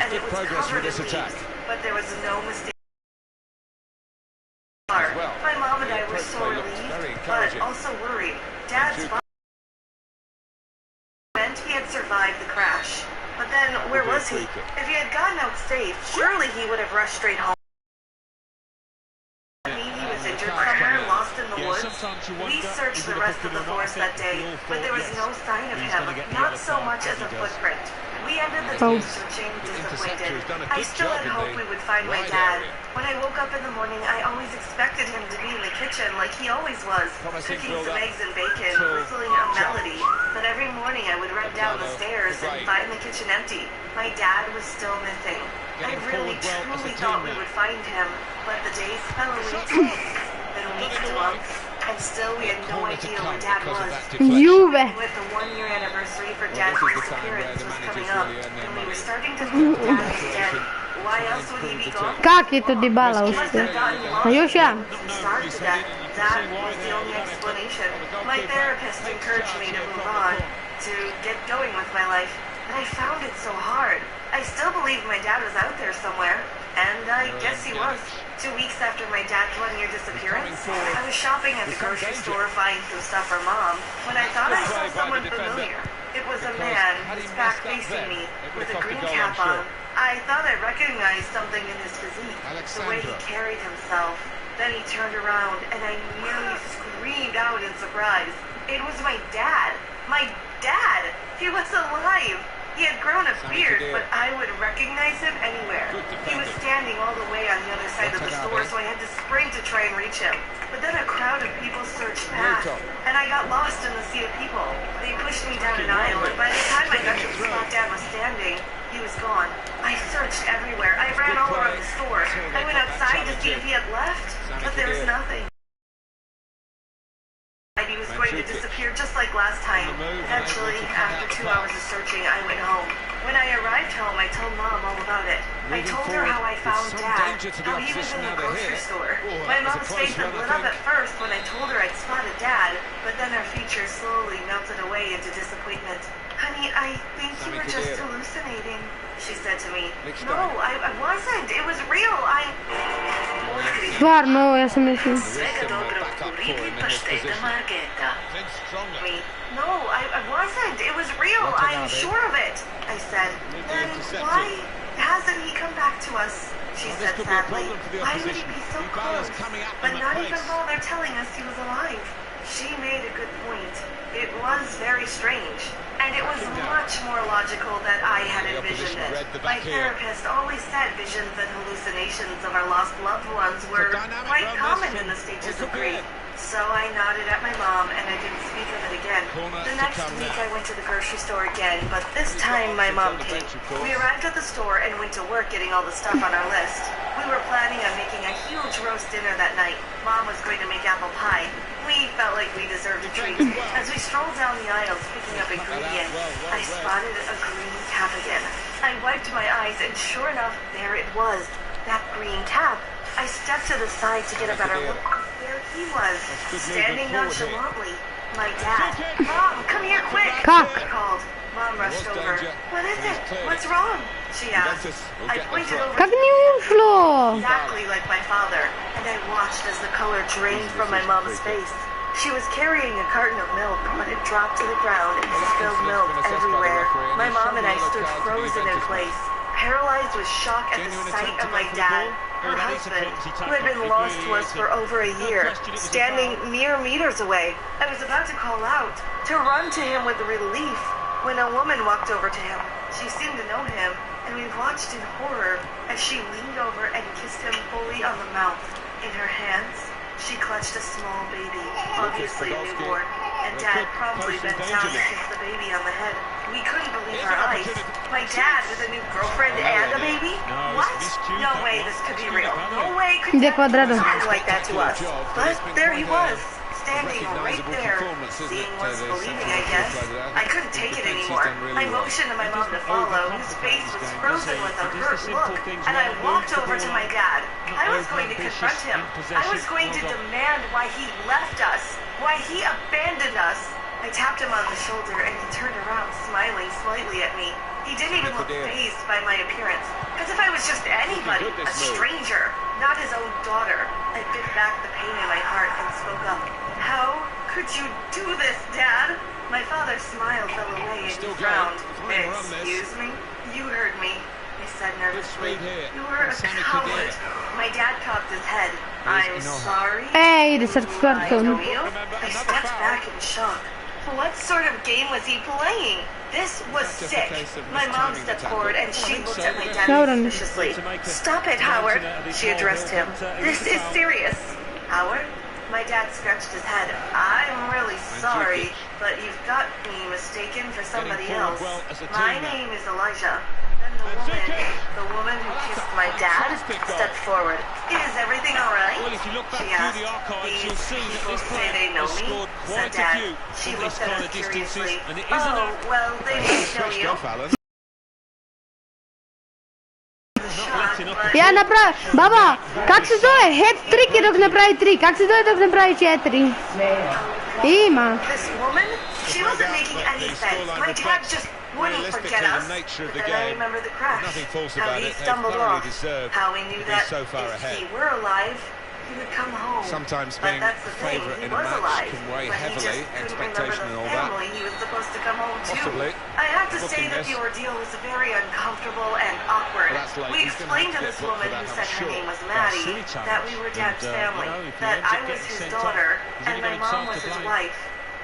and it was covered in leaves, but there was no mistake. My mom and I were so relieved, but also worried. Dad's body meant he had survived the crash. But then, where was he? If he had gotten out safe, surely he would have rushed straight home. He was injured somewhere, lost in the woods. We searched the rest of the forest that day, but there was no sign of him, not so much as a footprint. We ended the day searching, disappointed. I still had hoped we would find my dad. When I woke up in the morning, I always expected him to be in the kitchen like he always was, cooking some eggs and bacon, whistling a melody. But every morning I would run down the stairs and find the kitchen empty. My dad was still missing. I really, truly thought we would find him, but the days fell away too. Then weeks to months, and still we had no idea where Dad was. With the 1-year anniversary for Dad's disappearance was coming up, and we were starting to think Dad was dead. Why else would he be gone? Kak je to Dybala uspio? A još ja. Starved to death. That was the only explanation. My therapist encouraged me to move on, to get going with my life, but I found it so hard. I still believed my dad was out there somewhere, and I guess he was. 2 weeks after my dad's 1-year disappearance, I was shopping at the grocery store buying some stuff for Mom, when I thought I saw someone familiar. It was a man, his back facing me, with a green cap on. I thought I recognized something in his physique, the way he carried himself. Then he turned around, and I nearly screamed out in surprise. It was my dad! My dad! He was alive! He had grown a beard, but I would recognize him anywhere. He was standing all the way on the other side of the store, so I had to spring to try and reach him. But then a crowd of people surged past, and I got lost in the sea of people. They pushed me down an aisle, and by the time I got to the spot Dad was standing, he was gone. I searched everywhere. I ran all around the store. I went outside to see if he had left, but there was nothing. He was going to disappear just like last time. Eventually, after 2 hours of searching, I went home. When I arrived home, I told Mom all about it. I told her how I found Dad, how he was in the grocery store. My mom's face had lit up at first when I told her I'd spotted Dad, but then her features slowly melted away into disappointment. Honey, I think you were just hallucinating, she said to me. No, I wasn't. It was real. Stvarno, ja sam mislila. No, I wasn't. It was real. I'm sure of it, I said. Then why hasn't he come back to us? She said sadly. Why would he be so close, but not even bother telling us he was alive? She made a good point. It was very strange, and it was much more logical than I had envisioned it. My therapist always said visions and hallucinations of our lost loved ones were quite common in the stages of grief. So I nodded at my mom, and I didn't speak of it again. The next week I went to the grocery store again, but this time my mom came. We arrived at the store and went to work getting all the stuff on our list. We were planning on making a huge roast dinner that night. Mom was going to make apple pie. We felt like we deserved a treat. As we strolled down the aisles picking up ingredients, I spotted a green cap again. I wiped my eyes, and sure enough, there it was, that green cap. I stepped to the side to get a better look. There he was, standing nonchalantly. My dad. Mom, come here quick! Kak? I called. Mom rushed over. What is it? What's wrong? She asked. I pointed over. Kak nije ušlo? Exactly like my father, and I watched as the color drained from my mom's face. She was carrying a carton of milk, but it dropped to the ground and spilled milk everywhere. My mom and I stood frozen in place, paralyzed with shock at the sight of my dad, her husband, who had been lost to us for over a year, standing mere meters away. I was about to call out, to run to him with relief, when a woman walked over to him. She seemed to know him, and we watched in horror as she leaned over and kissed him fully on the mouth. In her hands, she clutched a small baby, obviously a newborn, and Dad promptly bent down to kiss the baby on the head. We couldn't believe our eyes. My dad with a new girlfriend and a baby? What? No way this could be real. No way could Dad do something like that to us. But there he was, standing right there. Seeing was believing, I guess. I couldn't take it anymore. I motioned to my mom to follow. His face was frozen with a hurt look, and I walked over to my dad. I was going to confront him. I was going to demand why he left us, why he abandoned us. I tapped him on the shoulder, and he turned around, smiling slightly at me. He didn't even look fazed by my appearance, as if I was just anybody, a stranger, not his own daughter. I bit back the pain in my heart and spoke up. How could you do this, Dad? My father's smile fell away and he frowned. Excuse me? You heard me, he said nervously. You were a coward. My dad cocked his head. I'm sorry. Ej, ide sad s kartom. I stepped back in shock. What sort of game was he playing? This was sick. My mom stepped forward and she looked at my dad suspiciously. Stop it, Howard, she addressed him. This is serious. Howard? My dad scratched his head. I'm really sorry, but you've got me mistaken for somebody else. My name is Elijah. Then the woman who kissed my dad stepped forward. Is everything all right? She asked. These people say they know me, said Dad. She looked at us curiously. Oh, well, they didn't know you. Ja napravim, baba, kak se zove? Head trick dok ne pravi 3, kak se zove dok ne pravi 4? Ima. This woman? She wasn't making any sense. My dad just wouldn't forget us. But then I remember the crash. How he stumbled off. How we knew that if he were alive, he would come home. Sometimes but being that's the thing. favourite He in a was match alive, can weigh but heavily, he just couldn't expectation and remember all the that. family he was supposed to come home to. Possibly. I have to say Booking that this. the ordeal was very uncomfortable and awkward. Well, that's like We he's gonna explained to have to this get booked woman for who that, said I'm her sure. name was That's a Maddie, silly challenge. that we were Dad's And, family, you know, if he that ends up I was getting his sent daughter, off, he's and only my got mom himself was to his blame. wife.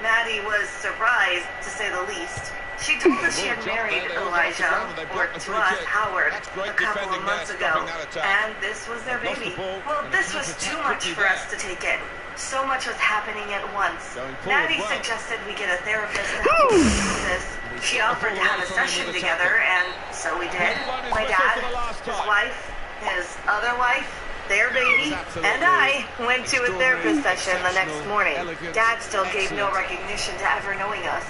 Maddie was surprised, to say the least. She told us she had married Elijah, or to us, Howard, a couple of months ago, and this was their baby. Well, this was too much for us to take in. So much was happening at once. Maddie suggested we get a therapist to help us through this. She offered to have a session together, and so we did. My dad, his wife, his other wife, their baby, and I went to a therapist session the next morning. Dad still gave no recognition to ever knowing us.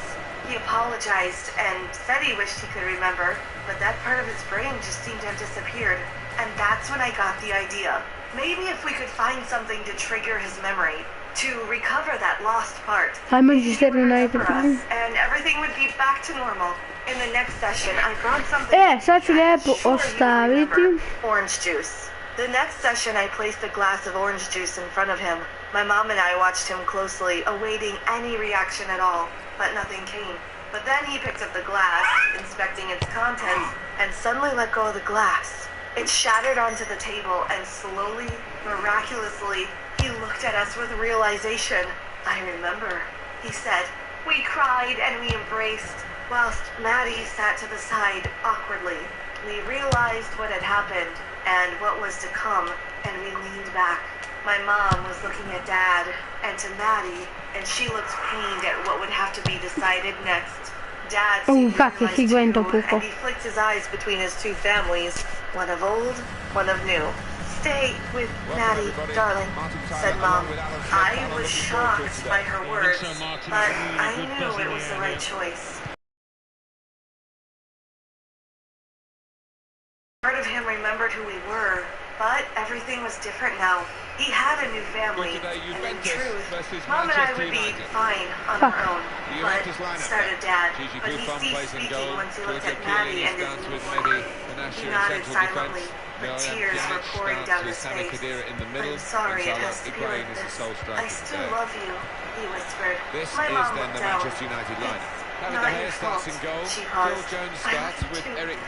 He apologized and said he wished he could remember, but that part of his brain just seemed to have disappeared. And that's when I got the idea. Maybe if we could find something to trigger his memory, to recover that lost part, Ajmo he se would remember United. us, and everything would be back to normal. In the next session, I brought something. Sad ću lijepo Sure you ostaviti. remember. Orange juice. The next session, I placed a glass of orange juice in front of him. My mom and I watched him closely, awaiting any reaction at all, but nothing came. But then he picked up the glass, inspecting its contents, and suddenly let go of the glass. It shattered onto the table, and slowly, miraculously, he looked at us with realization. I remember, he said. We cried and we embraced, whilst Maddie sat to the side awkwardly. We realized what had happened and what was to come, and we leaned back. My mom was looking at Dad and to Maddie, and she looked pained at what would have to be decided next. Dad seemed to kak je realize Higuain to too, pukao. and he flicked his eyes between his two families, one of old, one of new. Stay with Maddie, darling, said Mom. I was shocked by her words, but I knew it was the right choice. Part of him remembered who we were, but everything was different now. He had a new family, and in truth, Mom and I would be fine on our own. But, started Dad, but he ceased speaking once he looked at Maddie and his newborn. He nodded silently, but tears were pouring down his face. I'm sorry it has to be like this. I still love you, he whispered. My mom looked down. Not your fault, she paused.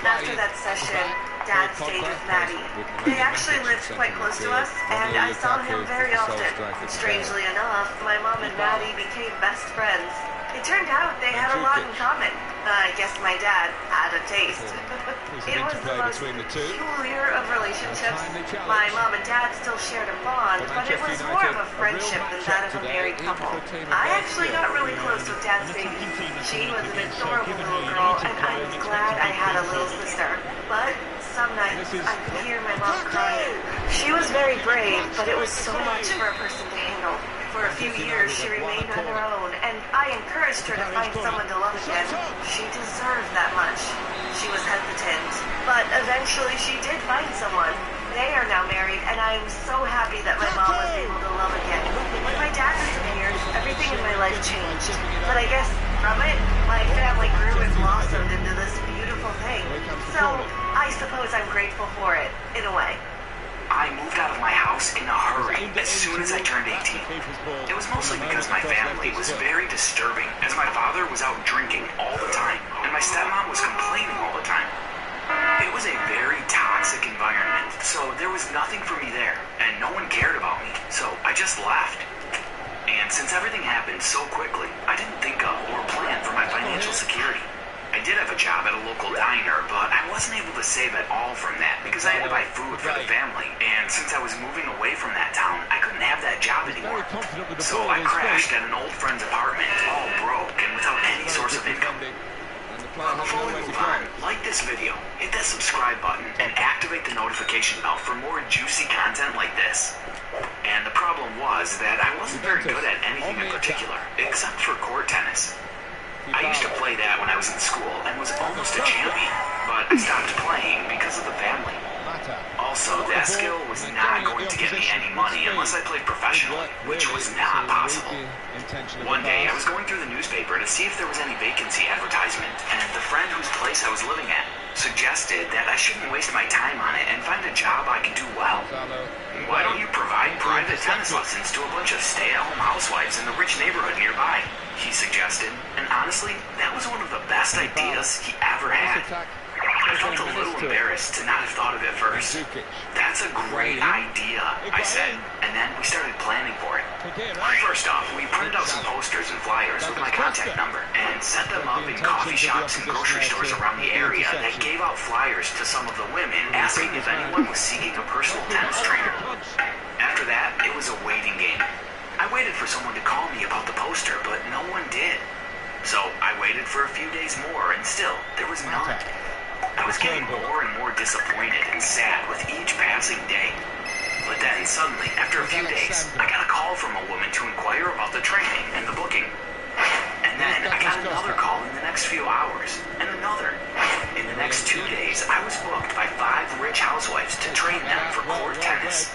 After that session, Dad stayed with Maddie. They actually lived quite close to us, and I saw him very often. Strangely enough, my mom and Maddie became best friends. It turned out they had a lot in common. I guess my dad had a taste. It was the most peculiar of relationships. My mom and dad still shared a bond, but it was more of a friendship than that of a married couple. I actually got really close with Dad's baby. She was an adorable little girl, and I was glad I had a little sister. But some nights, I could hear my mom crying. She was very brave, but it was so much for a person to handle. For a few years, she remained on her own, and I encouraged her to find someone to love again. She deserved that much. She was hesitant, but eventually she did find someone. They are now married, and I am so happy that my mom was able to love again. When my dad disappeared, everything in my life changed. But I guess from it, my family grew and blossomed into this beautiful thing. So, I suppose I'm grateful for it, in a way. I moved out of my house in a hurry as soon as I turned 18. It was mostly because my family was very disturbing, as my father was out drinking all the time, and my stepmom was complaining all the time. It was a very toxic environment, so there was nothing for me there, and no one cared about me, so I just left. And since everything happened so quickly, I didn't think of or plan for my financial security. I did have a job at a local diner, but I wasn't able to save at all from that because I had to buy food for the family, and since I was moving away from that town, I couldn't have that job anymore. So I crashed at an old friend's apartment, all broke and without any source of income. Before we move on, like this video, hit that subscribe button, and activate the notification bell for more juicy content like this. And the problem was that I wasn't very good at anything in particular, except for court tennis. I used to play that when I was in school and was almost a champion, but I stopped playing because of the family. Also, that skill was not going to get me any money unless I played professionally, which was not possible. One day, I was going through the newspaper to see if there was any vacancy advertisement, and the friend whose place I was living at suggested that I shouldn't waste my time on it and find a job I could do well. Why don't you provide private tennis lessons to a bunch of stay-at-home housewives in the rich neighborhood nearby? He suggested, and honestly, that was one of the best ideas he ever had. I felt a little embarrassed to not have thought of it first. That's a great idea, I said, and then we started planning for it. First off, we printed out some posters and flyers with my contact number and set them up in coffee shops and grocery stores around the area that gave out flyers to some of the women asking if anyone was seeking a personal tennis trainer. After that, it was a waiting game. I waited for someone to call me about the poster, but no one did. So I waited for a few days more, and still, there was none. I was getting more and more disappointed and sad with each passing day. But then, suddenly, after a few days, I got a call from a woman to inquire about the training and the booking. And then I got another call in the next few hours, and another. In the next 2 days, I was booked by 5 rich housewives to train them for court tennis.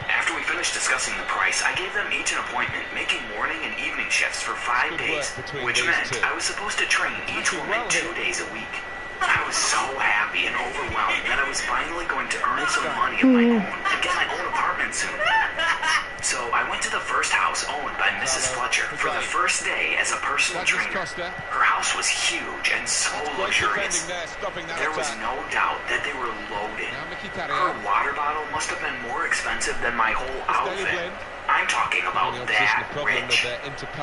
After we finished discussing the price, I gave them each an appointment, making morning and evening shifts for 5 days, which meant I was supposed to train each woman 2 days a week. I was so happy and overwhelmed that I was finally going to earn some money of my own and get my own apartment soon. So I went to the first house owned by Mrs. Fletcher for the first day as a personal trainer. Her house was huge and so luxurious. There was no doubt that they were loaded. Her water bottle must have been more expensive than my whole outfit. I'm talking about that rich.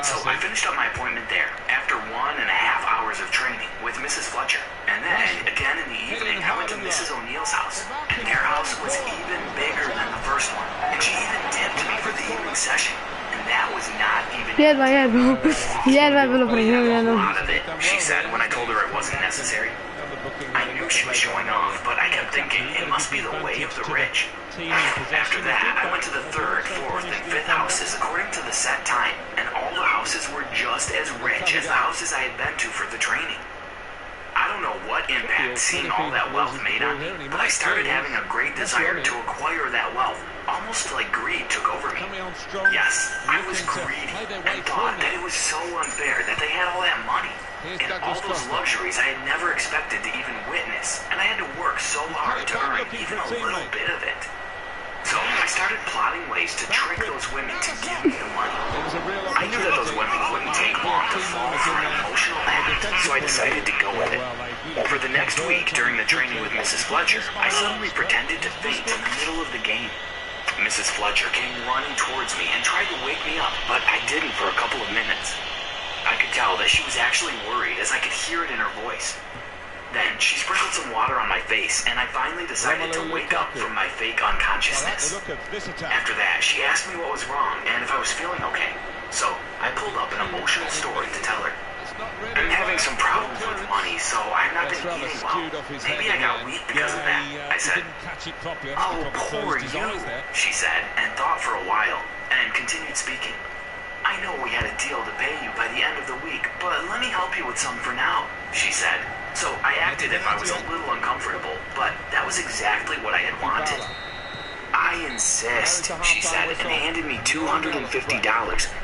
So I finished up my appointment there after 1.5 hours of training with Mrs. Fletcher. And then, again in the evening, I went to Mrs. O'Neill's house. And their house was even bigger than the first one. And she even tipped me for the evening session. And that was not even a lot of it, she said when I told her it wasn't necessary. I knew she was showing off, but I kept thinking it must be the way of the rich. After that, I went to the 3rd, 4th, and 5th houses according to the set time, and all the houses were just as rich as the houses I had been to for the training. I don't know what impact seeing all that wealth made on me, but I started having a great desire to acquire that wealth, almost like greed took over me. Yes, I was greedy, and thought that it was so unfair that they had all that money, and all those luxuries I had never expected to even witness, and I had to work so hard to earn even a little bit of it. So I started plotting ways to trick those women to give me the money. I knew that those women wouldn't take long to fall for an emotional act, so I decided to go with it. For the next week, during the training with Mrs. Fletcher, I suddenly pretended to faint in the middle of the game. Mrs. Fletcher came running towards me and tried to wake me up, but I didn't for a couple of minutes. I could tell that she was actually worried, as I could hear it in her voice. Then she sprinkled some water on my face, and I finally decided to wake up from my fake unconsciousness. After that, she asked me what was wrong and if I was feeling okay. So I pulled up an emotional story to tell her. I'm having some problems with money, so I've not been eating well. Maybe I got weak because of that, I said. Oh, poor you, she said, and thought for a while, and continued speaking. I know we had a deal to pay you by the end of the week, but let me help you with some for now, she said. So I acted if I was a little uncomfortable, but that was exactly what I had wanted. I insist, she said, and handed me $250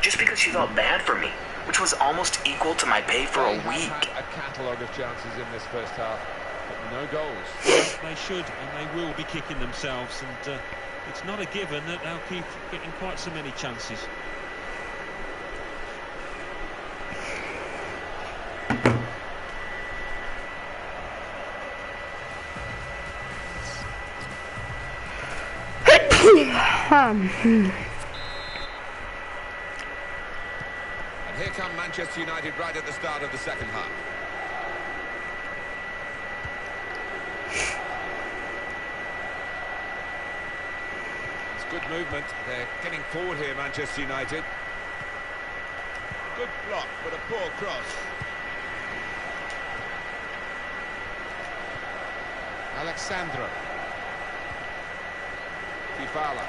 just because she felt bad for me, which was almost equal to my pay for a week. A catalogue of chances in this first half. No goals. They should and they will be kicking themselves, and it's not a given that they'll keep getting quite so many chances. And here come Manchester United right at the start of the second half. It's good movement. They're getting forward here, Manchester United. Good block, but a poor cross. Alexandro. Fifa.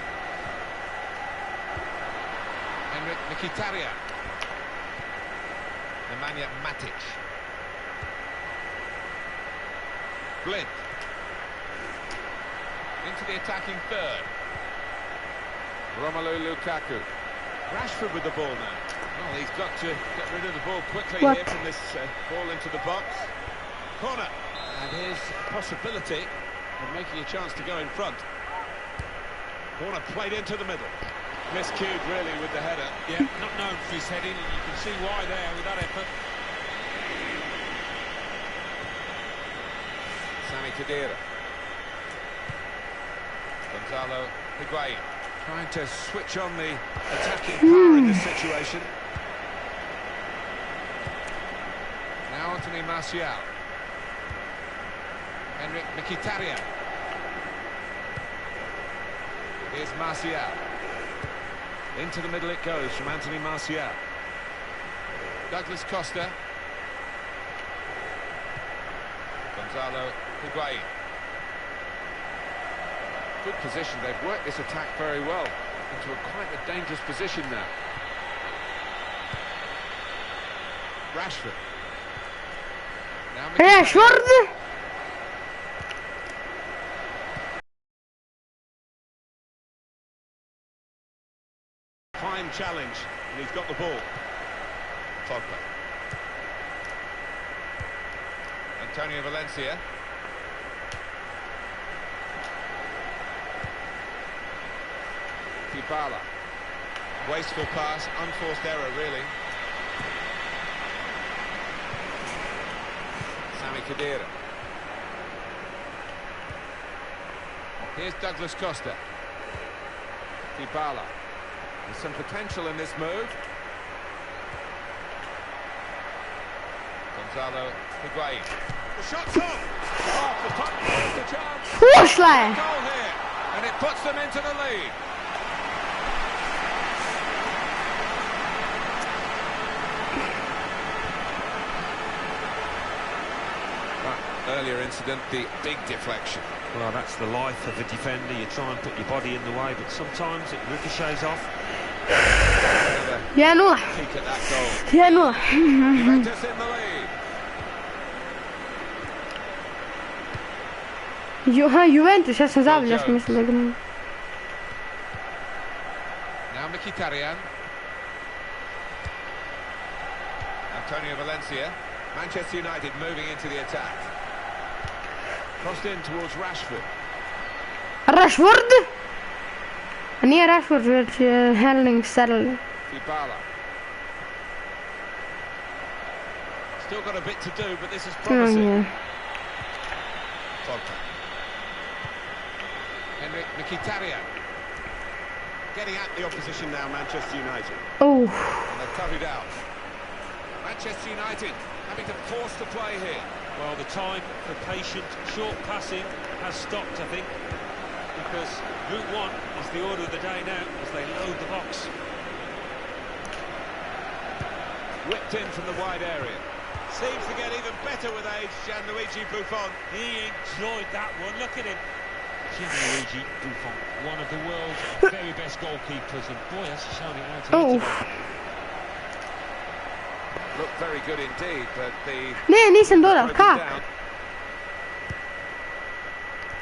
Mkhitaryan. Nemanja Matic. Blind. Into the attacking third. Romelu Lukaku. Rashford with the ball now. Well, he's got to get rid of the ball quickly here from this ball into the box. Corner. And here's a possibility of making a chance to go in front. Corner played into the middle. Miscued really with the header. Yeah, not known for his heading, and you can see why there with that effort. Sami Khedira. Gonzalo Higuain. Trying to switch on the attacking power in this situation. Now Anthony Martial. Henrik Mkhitaryan. Here's Martial. Into the middle it goes from Anthony Martial. Douglas Costa. Gonzalo Higuain. Good position. They've worked this attack very well into quite a dangerous position now. Rashford. Now Rashford! Fine challenge, and he's got the ball. Pogba. Antonio Valencia. Dybala. Wasteful pass, unforced error, really. Sami Khedira. Here's Douglas Costa. Dybala. There's some potential in this move. Gonzalo Higuain. The shot's on! Off the top, there's the chance. Goal here, and it puts them into the lead. That earlier incident, the big deflection. Well, that's the life of a defender. You try and put your body in the way, but sometimes it ricochets off. Yeah, no. Peek at that goal. Yeah, no. Juventus in the lead. Juventus, ja sam zabiljaš mislila da igram. Now Mkhitaryan. Antonio Valencia. Manchester United moving into the attack. Crossed in towards Rashford. Rashford? Nije Rashford, već je Herling Sterling. Dybala. Still got a bit to do, but this is promising. Pogba. Henrik Mkhitaryan. Getting at the opposition now, Manchester United. Oh. And they've cut it out. Manchester United having to force the play here. Well, the time for patient, short passing has stopped, I think, because Route 1 is the order of the day now as they load the box. Whipped in from the wide area. Seems to get even better with age, Gianluigi Buffon. He enjoyed that one, look at him. Gianluigi Buffon, one of the world's very best goalkeepers, and boy, has he shown it out here today. Looked very good indeed, but the... Ne, nisam dodal, kak?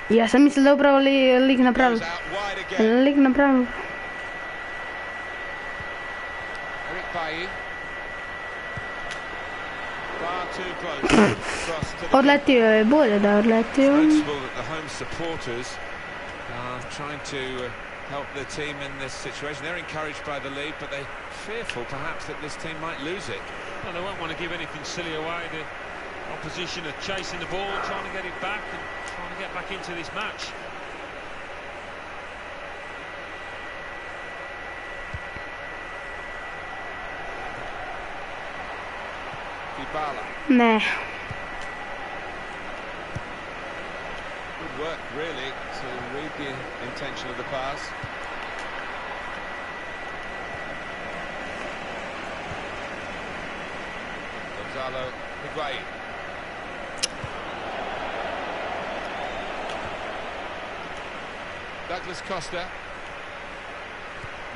Ja sam mislila da upravo lik napravil. Lik napravil. Far too close. Cross to the Odletio je, bolje da je odletio. noticeable that the home supporters are trying to help their team in this situation. They're encouraged by the lead, but they're fearful perhaps that this team might lose it. Well, they won't want to give anything silly away. The opposition are chasing the ball, trying to get it back and trying to get back into this match. Ne. Good work, really, to read the intention of the pass. Gonzalo Higuain. Douglas Costa.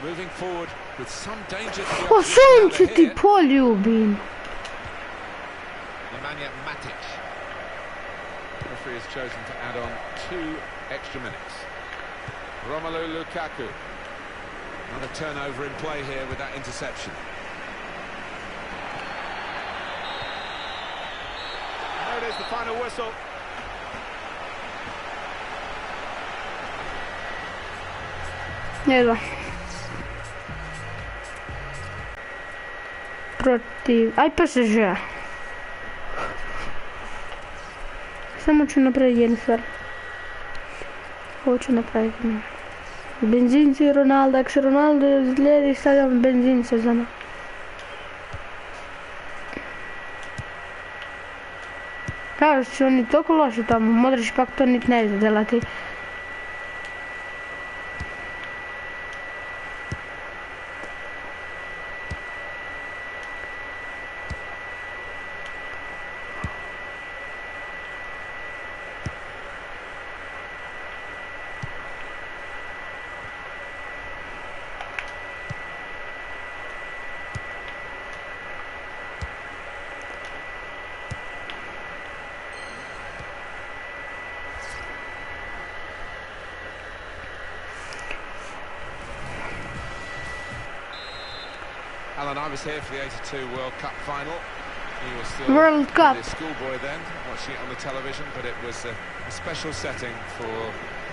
Moving forward with some danger to the O, sam ću ti here. poljubim. Nemanja Matic. The referee has chosen to add on 2 extra minutes. Romelu Lukaku. Another turnover in play here with that interception. There it is, the final whistle. Jedva. Protiv... Aj PSG. Samo ću napraviti jednu stvar. Hoću napraviti. Benzinci Ronaldo, ako se Ronaldo izgledi, stavljam benzince za nas. Kažu će oni toliko loši tamo, Modrić pak to niti ne zna delati. Alan, I was here for the '82 World Cup final. You were still World Cup. a schoolboy then, watching it on the television, but it was a special setting for,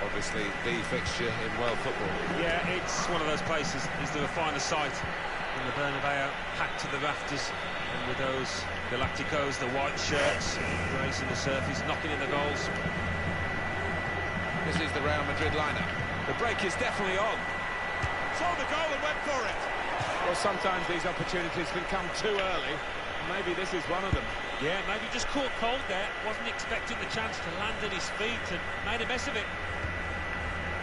obviously, the fixture in world football. Yeah, it's one of those places. Is there a finer sight than the Bernabeu, packed to the rafters, and with those Galacticos, the white shirts, gracing the surface, knocking in the goals. This is the Real Madrid lineup. The break is definitely on. Saw the goal and went for it. Well, sometimes these opportunities can come too early. Maybe this is one of them. Yeah, maybe just caught cold there. Wasn't expecting the chance to land at his feet and made a mess of it.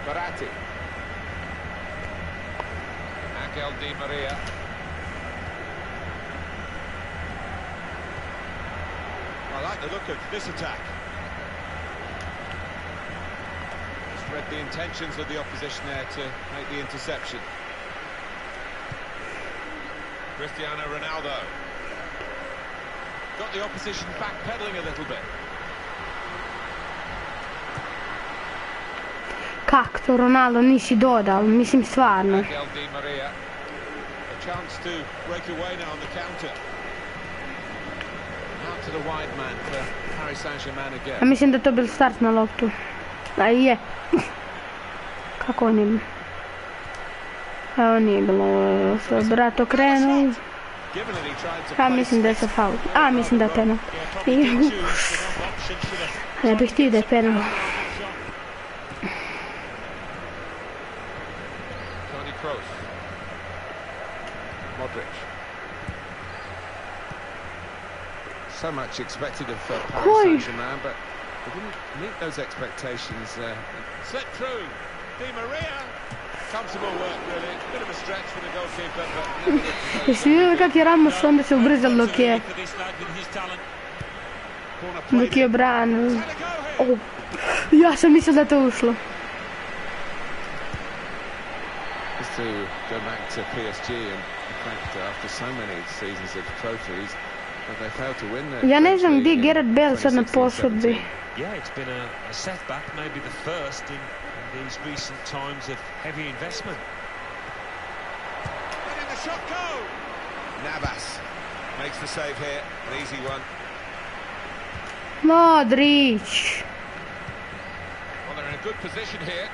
Baci. Angel Di Maria. I like the look of this attack. Just read the intentions of the opposition there to make the interception. Cristiano Ronaldo. Got the opposition backpedaling a little bit. Kako to Ronaldo nisi dodal, mislim stvarno. Angel Di Maria. A chance to break away now on the counter. Out to the wide man for Paris Saint-Germain Ja again. mislim da to bil start na loptu. A je. Kako on je? Evo nije bilo, brat okrenuo. Given that he tried to Ja place mislim da je sa faul. A mislim da je penal. Ne bih htio da je penal. Toni Kroos. Modric. So much expected of Paris Oi. Saint-Germain, but they didn't meet those expectations. Slip through. Di Maria. Comfortable work, really. Bit of a stretch for the goalkeeper, but never looked Jesi vidio kak je Ramos onda se ubrzal dok je obranio. Oh. Ja sam mislio da je to ušlo. Just to go back to PSG, and in fact, after so many seasons of trophies, but they failed to win their. Ja ne znam gdje je Gareth Bale sad na posudbi. Yeah, it's been a setback, maybe the first in these recent times of heavy investment. Letting the shot go. Navas makes the save here, an easy one. Modrić. Well, they're in a good position here.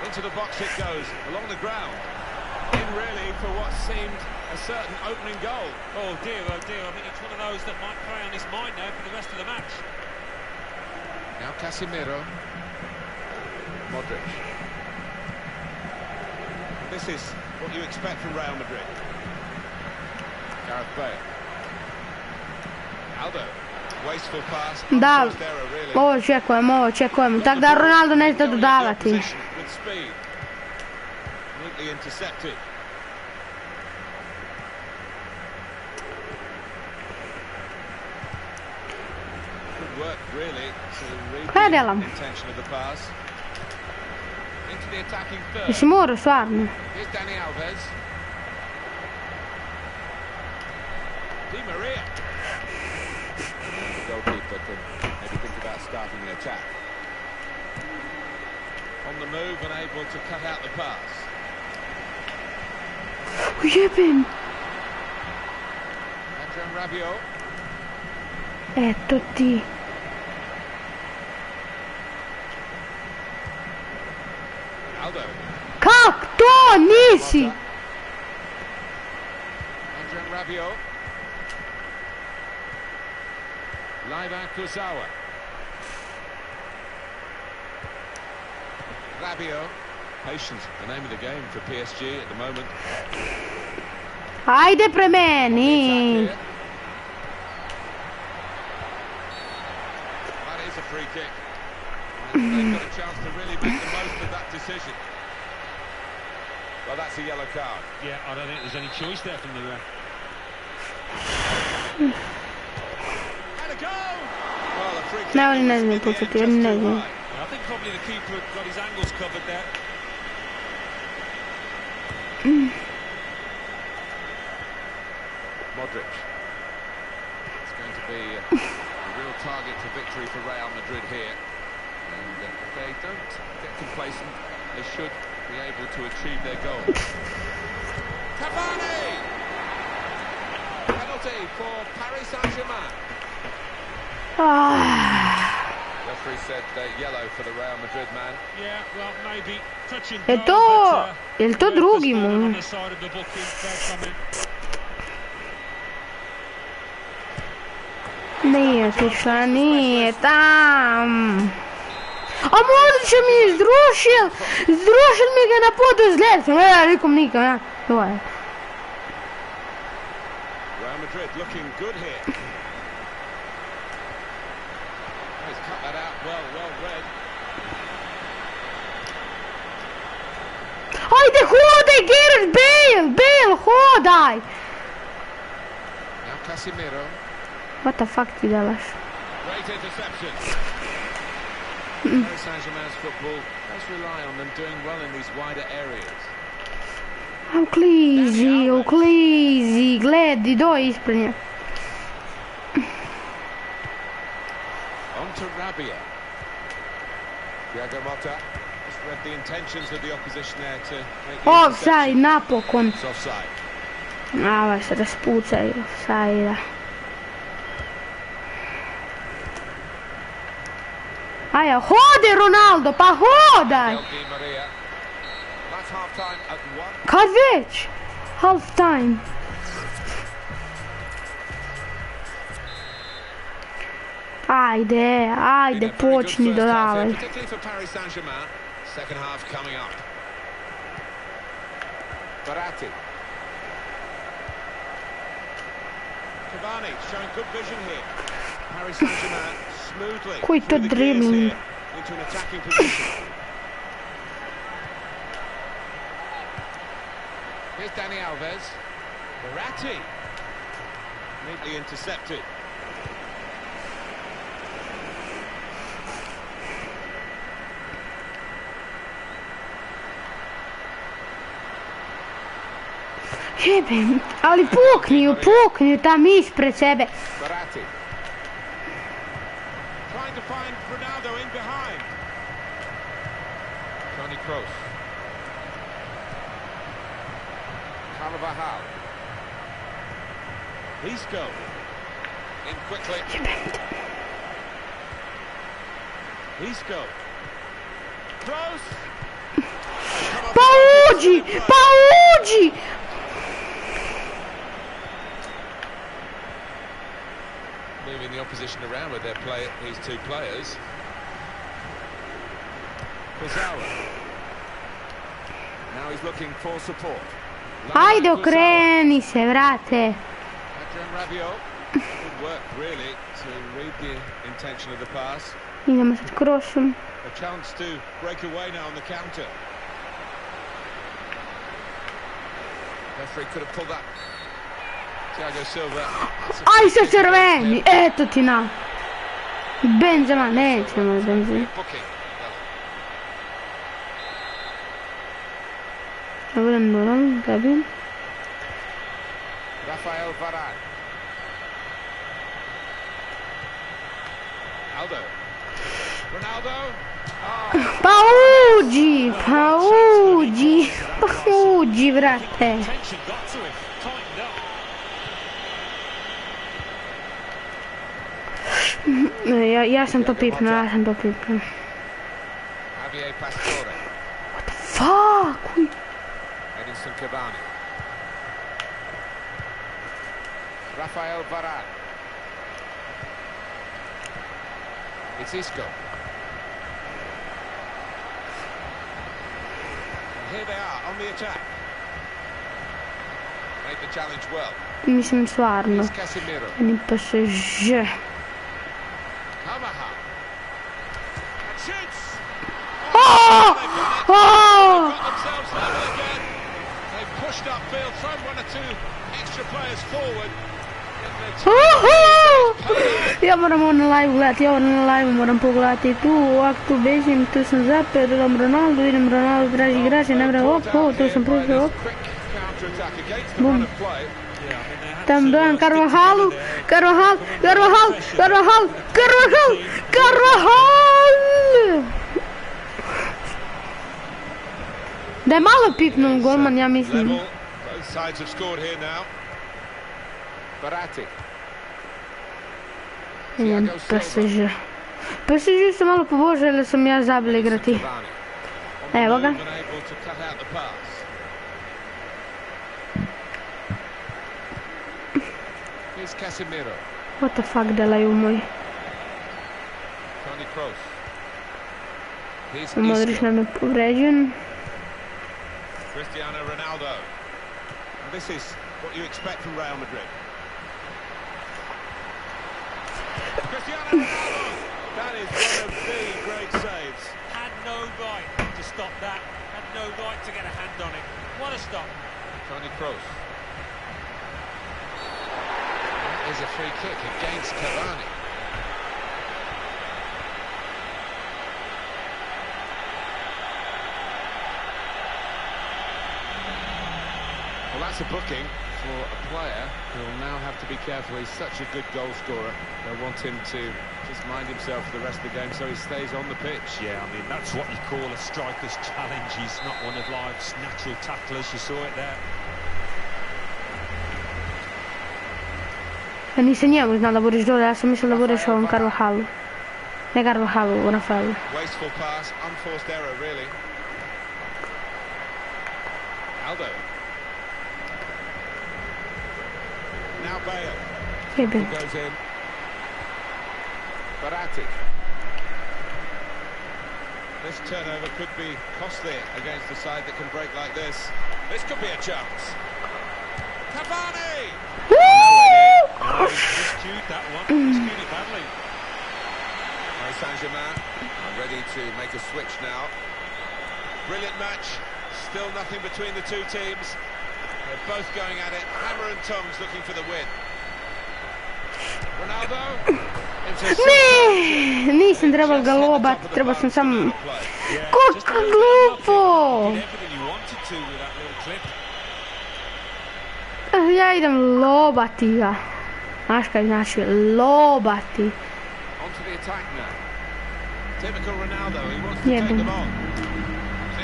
Into the box it goes, along the ground. In really for what seemed a certain opening goal. Oh dear, I think it's one of those that might play on his mind now for the rest of the match. Now Casemiro. Modric. This is what you expect from Real Madrid. Gareth Bale. Aldo. Wasteful pass. Da, Unforced error, really. ovo očekujemo. Tako da Ronaldo neće dodavati. With speed. Neatly intercepted. Good work, really, to read Kaj the delam? intention of the pass. Into the attacking third. Jesi morao stvarno? Here's Dani Alves. Di Maria. The goalkeeper can maybe think about starting the attack. On the move and able to cut out the pass. Jebem. Adrian Rabiot. Eto ti. Aldo. Kak to nisi? Adrian Rabiot. Livan Kurzawa. Rabiot. Patience, the name of the game for PSG at the moment. Ajde pre meni. That is a free kick. And they've got a chance to really make the most of that decision. Well, that's a yellow card. Yeah, I don't think there's any choice there from the ref. And a goal! Well, a free kick. Ne, oni ne that was znaju in the end pucati, oni just ne too znaju. high. I think probably the keeper got his angles covered there. Modric. It's going to be a real target for victory for Real Madrid here. And if they don't get complacent, they should be able to achieve their goal. Cavani! Penalty for Paris Saint-Germain. Referee said yellow for the Real Madrid man. Yeah, well, maybe touching Je to, je li to drugi mu? on the side of the booking, fair comment. Nije otišla, nije tam. A Modrić mi je zdrušil mi ga na podozgled. Ja nikom nikam, ja. To je. Real Madrid looking good here. He's cut that out well read. Ajde, hodaj, Gareth Bale, hodaj. Now Casemiro. What the fuck ti delaš? Great interception. Paris Saint-Germain's football does rely on them doing well in these wider areas. U klizi, gledi, doj ispred nje. On to Rabiot. Thiago Motta just read the intentions of the opposition there to make the Offside, interception. napokon. It's offside. Ava se raspucaju, offside. Aja, hodaj Ronaldo, pa hodaj! Di Maria. That's half time at 1. Kad već? Half time. Ajde, počni dodavaj. Particularly for Paris Saint-Germain. Second half coming up. Baci. Cavani showing good vision here. Paris Saint-Germain smoothly Koji to through the gears dribbling? here into an attacking position. Here's Dani Alves. Baci. Neatly intercepted. Jebem, ali pukni tam ispred sebe. Baci. Trying to find Ronaldo in behind. Toni Kroos. Carvajal. Isco. In quickly. Isco. Close. Pa uđi! Moving the opposition around with these two players. Kurzawa. Now he's looking for support. Ajde, okreni se, vrate. Good work, really, to read the intention of the pass. Idemo sad krosom. A chance to break away now on the counter. Referee could have pulled that. Thiago Silva. Aj se crveni, eto ti na. Benzema, nećemo Benzema. Abram Doran, Gabi. Rafael Varane. Aldo. Ronaldo. Pa uđi, vrate. Ja sam to pipnuo. Javier Pastore. What the fuck? Edinson Cavani. Rafael Varane. It's Isco. Here they are on the attack. Made the challenge well. Mislim stvarno. It's Casemiro. Ni PSG. Carvajal. And shoots. Oh! They've got themselves level again. They've pushed upfield, thrown one or two extra players forward. Ja moram ovo na live gledati, moram pogledati tu, ako tu bežim, tu sam zapeo, dodam Ronaldo, idem Ronaldo, draži igrač, ne vrem, tu sam prišao, bum. Tam dojam Carvajal! Da je malo pipnul golman, ja mislim. Both sides have scored here now. Baci. PSG. PSG se malo pobožao ili sam ja zabila igrati. Evo ga. What the fuck delaju moj. Modrić nam je povređen. Cristiano Ronaldo. This is what you expect from Real Madrid. Cristiano Ronaldo. That is one of the great saves. Had no right to stop that. Had no right to get a hand on it. What a stop. Toni Kroos. That is a free kick against Cavani. Well, that's a booking for a player who will now have to be careful. He's such a good goal scorer. They'll want him to just mind himself for the rest of the game so he stays on the pitch. Yeah, I mean, that's what you call a striker's challenge. He's not one of life's natural tacklers. You saw it there. Ja nisam njemu znao da budeš dole, ja sam mislila da budeš ovom Carvajalu. Ne Carvajalu, Rafaelu. Wasteful pass, unforced error, really. Aldo. Now Bale. Jebe. Goes in. Baci. This turnover could be costly against a side that can break like this. This could be a chance. Cavani! No, he's miscued that one. Miscued it badly. Paris Saint-Germain are ready to make a switch now. Brilliant match. Still nothing between the two teams. They're both going at it, hammer and tongs, looking for the win. Ronaldo. Ne, nisam trebao ga lobati, trebao sam samo... Koliko glupo! Ja idem lobati ga. Znaš kaj znači lobati. Jebim.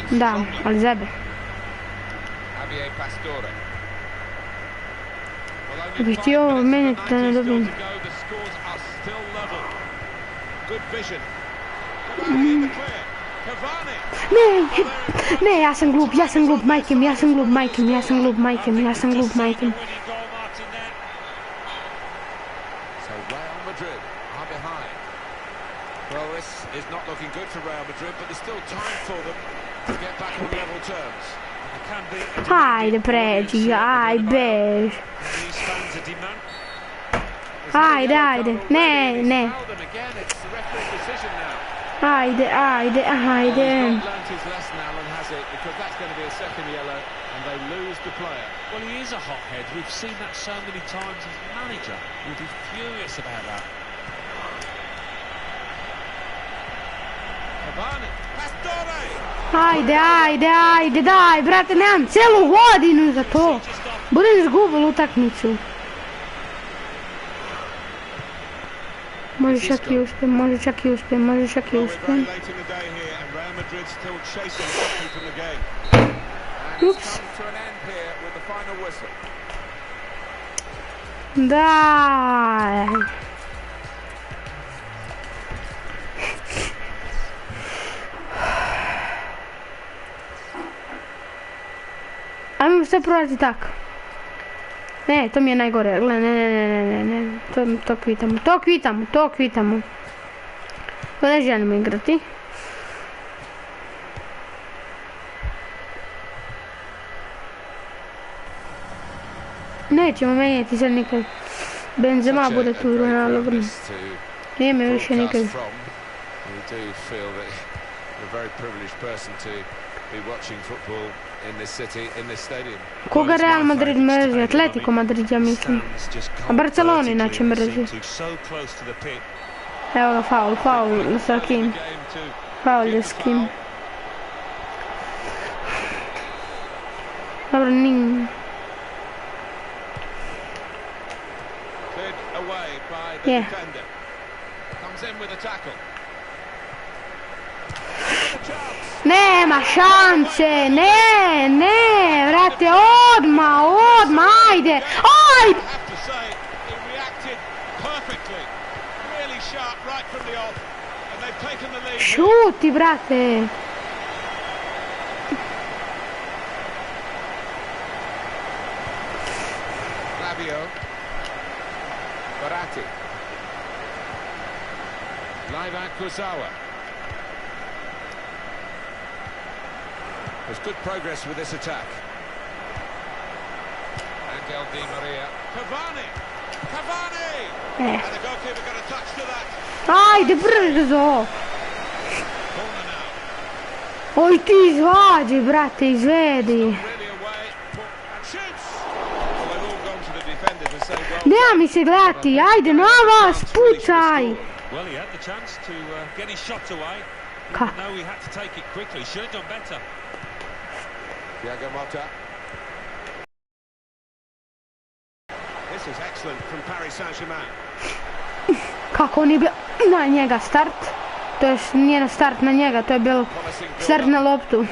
Da, ali zebe. Javier Pastore. Ja bih htio menjati da ne dobijem. Ne, ja sam glup, majke mi. Well, this is not looking good for Real Madrid, but there's still time for them to get back on level terms. Hajde, pređi, ajde. Ajde. Ne. Ajde. Well, he is a hothead. We've seen that so many times. His manager will be furious about that. Ajde, daj, brate, nemam cijelu godinu za to. Budem izgubila utakmicu. Može čak i uspijem. Ups. Daj. Ajmo sve prodati tako. Ne, to mi je najgore. Ne. To kvitamo. To ne želimo igrati. Nećemo menjati sad nikad. Benzema bude tu, Ronaldo. Nije više nikad. Koga Real Madrid mrzi? Atletico Madrid, ja mislim. A Barcelona inače mrzi. Evo ga, faul sa kim? Faul je s kim? Dobro, ning. Je. Nema šanse, ne, vrate, odmah, ajde. Šuti, brate. There's good progress with this attack. Angel Di Maria. Cavani! And the goalkeeper got a touch to that. Ajde, brzo! Oj, ti izvađi, brate, izvedi. Nema mi se gledati, ajde, na vas, pucaj! Well, he had the chance to get his shot away. Ka? No, he had to take it quickly. Should have done better. Thiago Motta. This is excellent from Paris Saint-Germain. Kako on je bio na njega start? To je nije na start na njega, to je bilo start na loptu.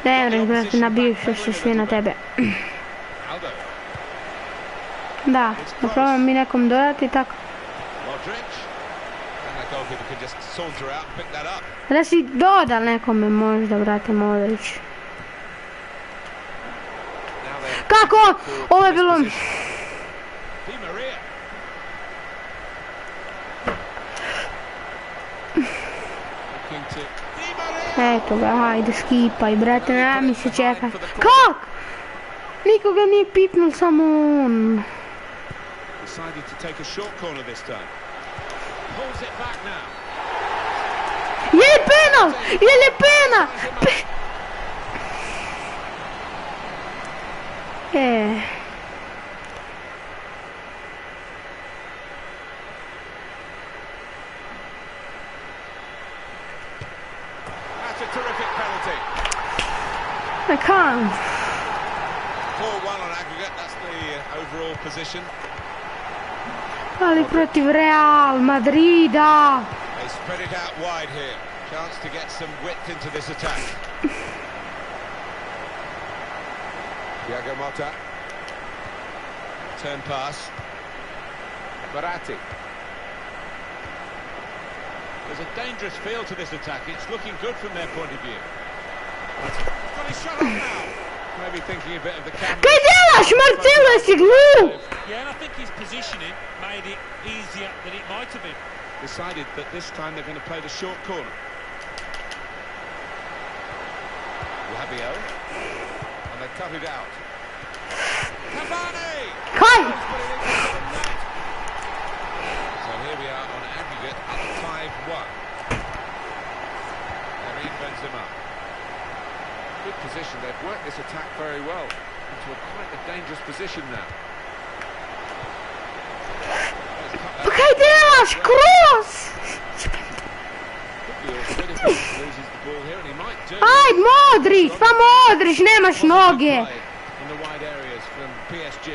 Ne vreš, brate, nabivše se svi na tebe. Da, probam mi nekom dodati tako. Da si dodal nekome možda, brate, Modrić. Kako? Ovo je bilo... Eto ga, hajde, skipaj, brate, nema mi se čeka. Kak? Nikoga nije pipnul, samo on. Je li penal? I can't. 4-1 on aggregate, that's the overall position. Ali protiv Real Madrida. They spread it out wide here. Chance to get some width into this attack. Thiago Motta. Turn pass. Baci. There's a dangerous feel to this attack. It's looking good from their point of view. Got his shot off now. Maybe thinking a bit of the camera. Kaj delaš, Marcelo, si glup? Yeah, and I think his positioning made it easier than it might have been. Decided that this time they're going to play the short corner. Rabio. And they cut it out. Cavani! Kaj? So here we are on aggregate at 5-1. Karim Benzema. Good position. They've worked this attack very well into quite a dangerous position now. Kaj delaš, Kroos? Loses the ball here and he might do. Ajde, Modrić, pa Modrić, nemaš noge. In the wide areas from PSG.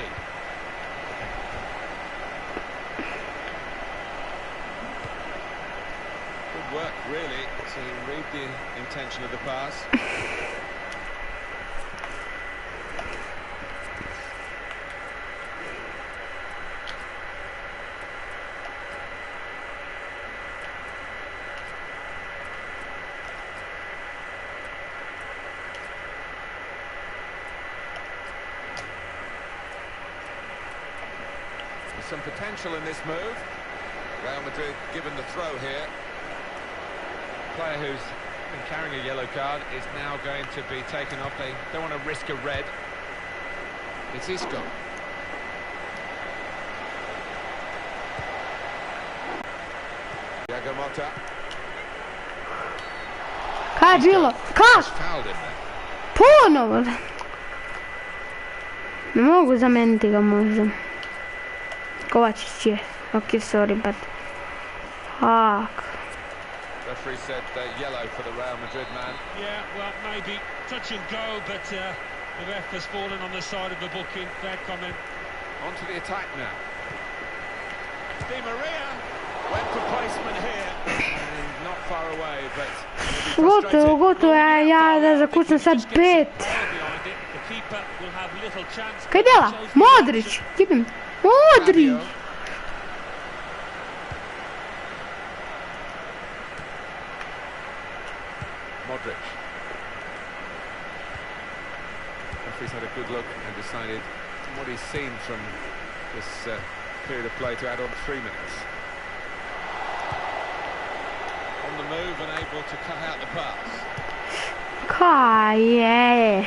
Good work, really, to read the intention of the pass. Some potential in this move. Real Madrid given the throw here. Player who's been carrying a yellow card is now going to be taken off. They don't want to risk a red. It's Isco. Thiago Motta. Kaj je bilo? Kaj? Fouled him there. Ponovo. Ne mogu zameniti ga možda. Kovačić je. Okay, sorry, but... Fuck. Referee said yellow for the Real Madrid man. Yeah, well, maybe touch and go, but the ref has fallen on the side of the booking. Fair comment. On to the attack now. Di Maria went for placement here. And not far away, but... Gotovo, gotovo, ja da zakucam sad 5. Kaj dela? Modrić, jebim. Modrić! Modrić. Referee's had a good look and decided from what he's seen from this period of play to add on 3 minutes. On the move and able to cut out the pass. Kaj je?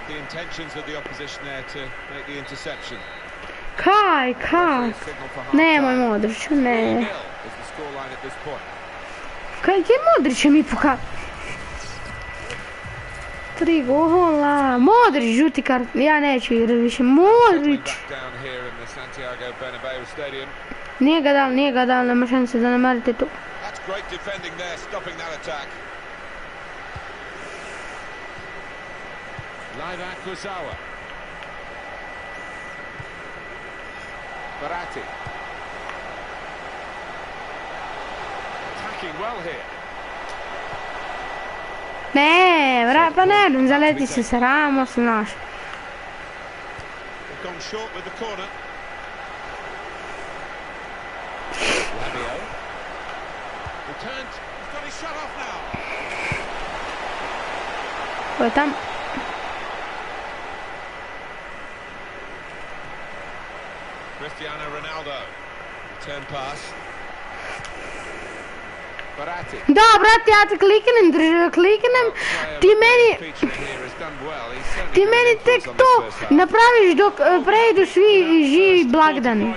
The intentions of the opposition there to make the interception. Kaj? Nemoj Modriću, ne. Kaj je Modrića mi pokazao? 3 gola. Modrić, žuti kart. Ja neću igrati više. Modrić. Nije ga dal, nema šanse da namarite to. Liva Kurzawa. Baci. Attacking well here. Ne, pa ne, zaleti se sa Ramos, znaš. They've gone short with the corner. Rabio. Returned. He's got his shot off now. Ko je tam? Cristiano Ronaldo. Return pass. Baci. Da, brate, ja te kliknem, ti meni tek to napraviš dok pređu svi živi blagdani.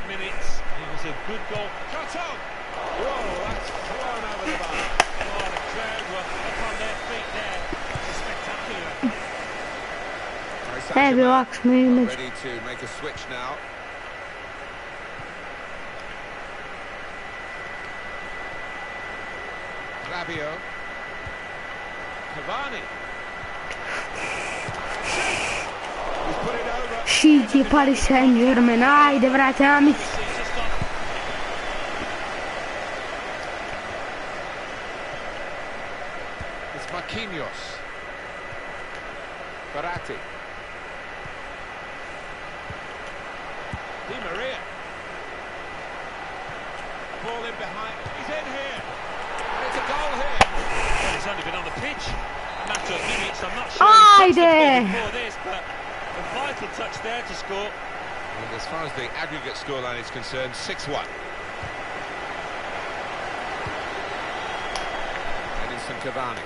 Ne bi ovako smo imali. Rabio. Cavani. Šiđi Paris Saint-Germain, ajde vrate, Amis. It's Marquinhos. Baci. Di Maria. Ball in behind. He's in here. And it's a goal here. Well, he's only been on the pitch a matter of minutes. I'm not sure he's touched the ball before this, but a vital touch there to score. And as far as the aggregate scoreline is concerned, 6-1. Edinson Cavani.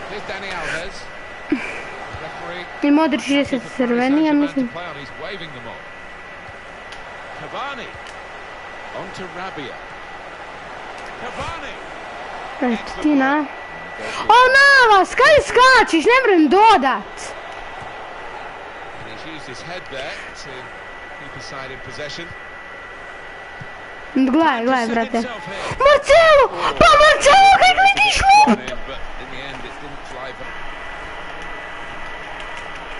Here's Dani Alves. Referee. I Modrić je se crveni, ja mislim. He's waving them on. Cavani. On to Rabia. Cavani. Eto ti na. O Navas, kaj skačiš, ne mrem dodat. And he's used his head there to keep his side in possession. Gledaj, brate. Marcelo! Pa Marcelo, kako vidiš loptu?